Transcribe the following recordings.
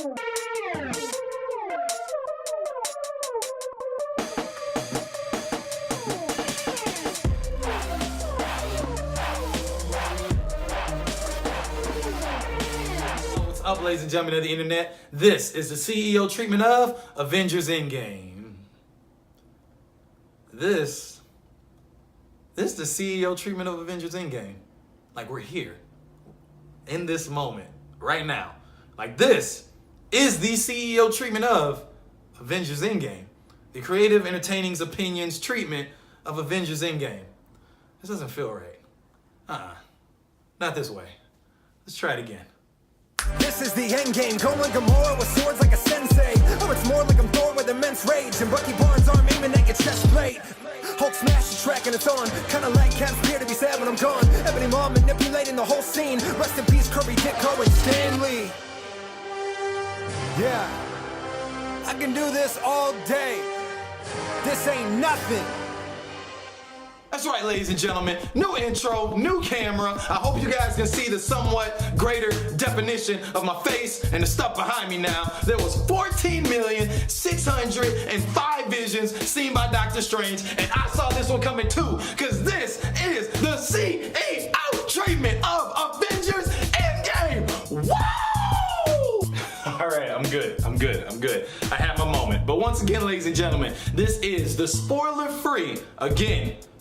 What's up, ladies and gentlemen of the internet? This is the CEO treatment of Avengers Endgame. This is the CEO treatment of Avengers Endgame. Like, we're here in this moment right now. Like, this is the CEO treatment of Avengers Endgame. The creative, entertaining opinions treatment of Avengers Endgame. This doesn't feel right. Not this way. Let's try it again. This is the endgame, going Gamora with swords like a sensei. Oh, it's more like I'm Thor with immense rage, and Bucky Barnes' arm aiming at your chest plate. Hulk smash the track and it's on, kinda like Cap's fear to be sad when I'm gone. Ebony Maw manipulating the whole scene. Rest in peace, Kirby, Ditko, and Stanley. Yeah, I can do this all day. This ain't nothing. That's right, ladies and gentlemen. New intro, new camera. I hope you guys can see the somewhat greater definition of my face and the stuff behind me now. There was 14,605 visions seen by Doctor Strange, and I saw this one coming too, because this is the CEO treatment of Avengers Endgame. Woo! All right, I'm good. I had my moment. But once again, ladies and gentlemen, this is the spoiler-free,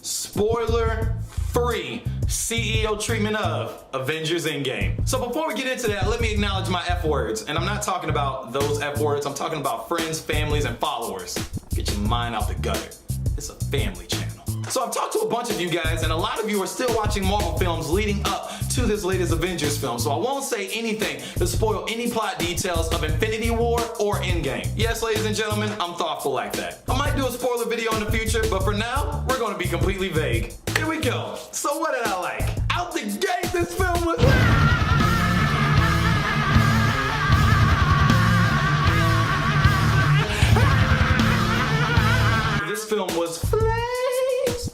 spoiler-free CEO treatment of Avengers Endgame. So before we get into that, let me acknowledge my F words. And I'm not talking about those F words. I'm talking about friends, families, and followers. Get your mind out the gutter. It's a family channel. So I've talked to a bunch of you guys, and a lot of you are still watching Marvel films leading up to this latest Avengers film. So I won't say anything to spoil any plot details of Infinity War or Endgame. Yes, ladies and gentlemen, I'm thoughtful like that. I might do a spoiler video in the future, but for now, we're gonna be completely vague. Here we go. So what did I like? Out the gate, this film was... This film was flames.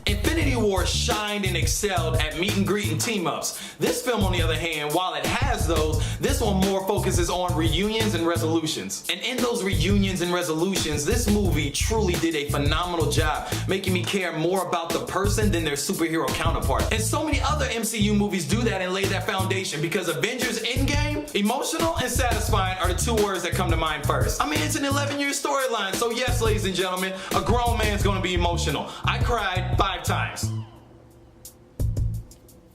Infinity War shined and excelled at meet and greet and team-ups. This film, on the other hand, while it has those, this one more focuses on reunions and resolutions. And in those reunions and resolutions, this movie truly did a phenomenal job making me care more about the person than their superhero counterpart. And so many other MCU movies do that and lay that foundation, because Avengers Endgame, emotional and satisfying are the two words that come to mind first. I mean, it's an 11-year storyline, so yes, ladies and gentlemen, a grown man's gonna be emotional. I cried 5 times.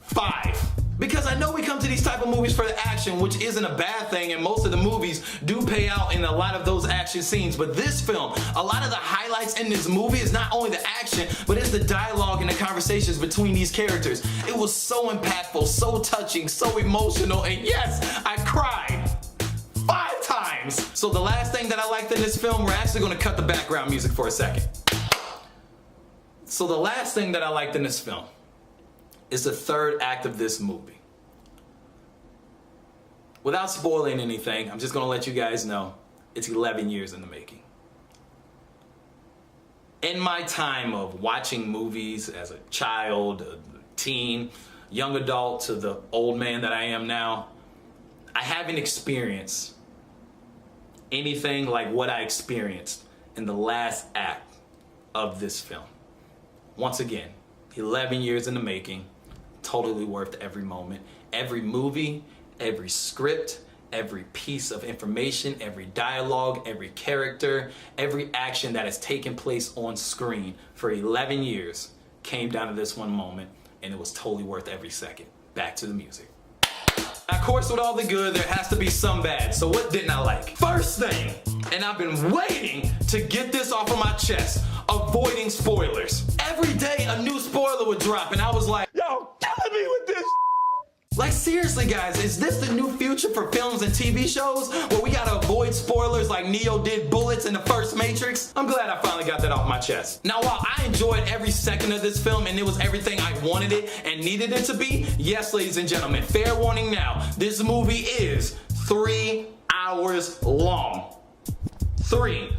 5. Because I know we come to these type of movies for the action, which isn't a bad thing, and most of the movies do pay out in a lot of those action scenes. But this film, a lot of the highlights in this movie is not only the action, but it's the dialogue and the conversations between these characters. It was so impactful, so touching, so emotional, and yes, I cried 5 times. So the last thing that I liked in this film, we're actually gonna cut the background music for a second. So the last thing that I liked in this film is the third act of this movie. Without spoiling anything, I'm just gonna let you guys know it's 11 years in the making. In my time of watching movies as a child, a teen, young adult to the old man that I am now, I haven't experienced anything like what I experienced in the last act of this film. Once again, 11 years in the making, totally worth every moment. Every movie, every script, every piece of information, every dialogue, every character, every action that has taken place on screen for 11 years came down to this one moment, and it was totally worth every second. Back to the music. Of course, with all the good, there has to be some bad. So what didn't I like? First thing, and I've been waiting to get this off of my chest, avoiding spoilers. Every day a new spoiler would drop, and I was like, yo, killing me with this. Like, seriously, guys, is this the new future for films and TV shows where we gotta avoid spoilers like Neo did bullets in the first Matrix? I'm glad I finally got that off my chest. Now, while I enjoyed every second of this film and it was everything I wanted it and needed it to be, yes, ladies and gentlemen, fair warning now, this movie is 3 hours long. 3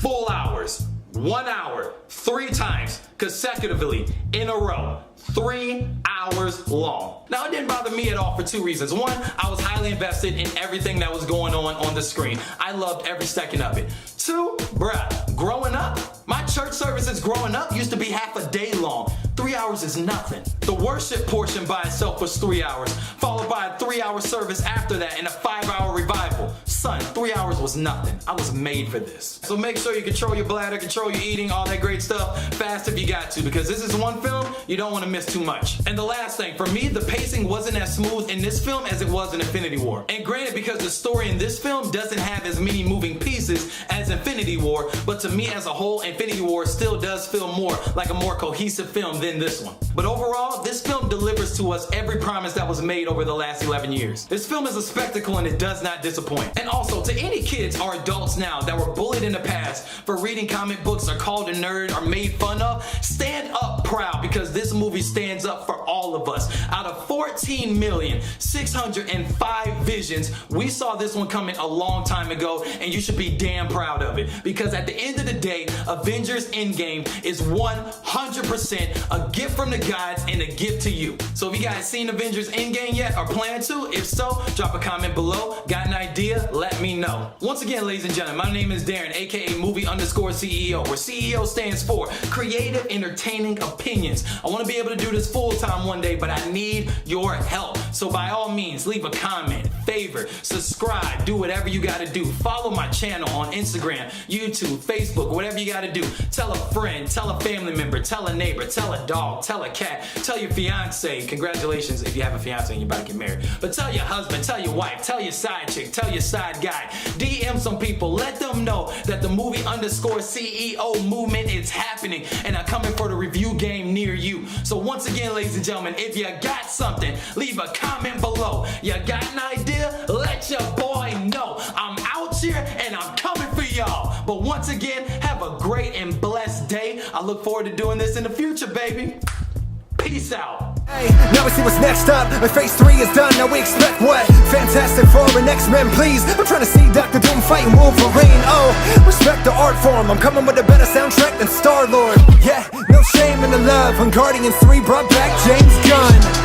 full hours. 1 hour, 3 times consecutively in a row. 3 hours long. Now, it didn't bother me at all for two reasons. One, I was highly invested in everything that was going on the screen. I loved every second of it. Two, bruh, growing up, my church services growing up used to be half a day long. 3 hours is nothing. The worship portion by itself was 3 hours, followed by a 3-hour service after that and a 5-hour revival. Son, 3 hours was nothing. I was made for this. So make sure you control your bladder, control your eating, all that great stuff, fast if you got to, because this is one film you don't want to miss too much. And the last thing, for me, the pacing wasn't as smooth in this film as it was in Infinity War. And granted, because the story in this film doesn't have as many moving pieces as Infinity War, but to me as a whole, Infinity War still does feel more like a more cohesive film than this one. But overall, this film delivers to us every promise that was made over the last 11 years. This film is a spectacle and it does not disappoint. And also, to any kids or adults now that were bullied in the past for reading comic books or called a nerd or made fun of, stand up proud, because this movie stands up for all of us. Out of 14,605 visions, we saw this one coming a long time ago, and you should be damn proud of it, because at the end of the day, Avengers Endgame is 100% a gift from the gods and a gift to you. So if you guys seen Avengers Endgame yet or plan to, if so, drop a comment below. Got an idea? Let me know. Once again, ladies and gentlemen, my name is Darren, aka Movie_CEO, where CEO stands for Creative Entertaining Opinions. I want to be able to do this full time one day, but I need your help. So by all means, leave a comment, favorite, subscribe, do whatever you got to do. Follow my channel on Instagram, YouTube, Facebook, whatever you got to do. Tell a friend, tell a family member, tell a neighbor, tell a dog, tell a cat, tell your fiance. Congratulations if you have a fiance and you're about to get married. But tell your husband, tell your wife, tell your side chick, tell your side guy. DM some people, let them know that the Movie_CEO movement is happening and I'm coming for the review game near you. So once again, ladies and gentlemen, if you got something, leave a comment below. You got an idea? Let your boy know. I'm out here and I'm coming for y'all. But once again, have a great and blessed day. I look forward to doing this in the future, baby. Peace out. Hey, now we see what's next up. Phase 3 is done, now we expect what? Fantastic Four and X-Men, please. I'm trying to see Dr. Doom fighting Wolverine. Oh, respect the art form. I'm coming with a better soundtrack than Star-Lord. Yeah, no shame in the love when Guardians 3 brought back James Gunn.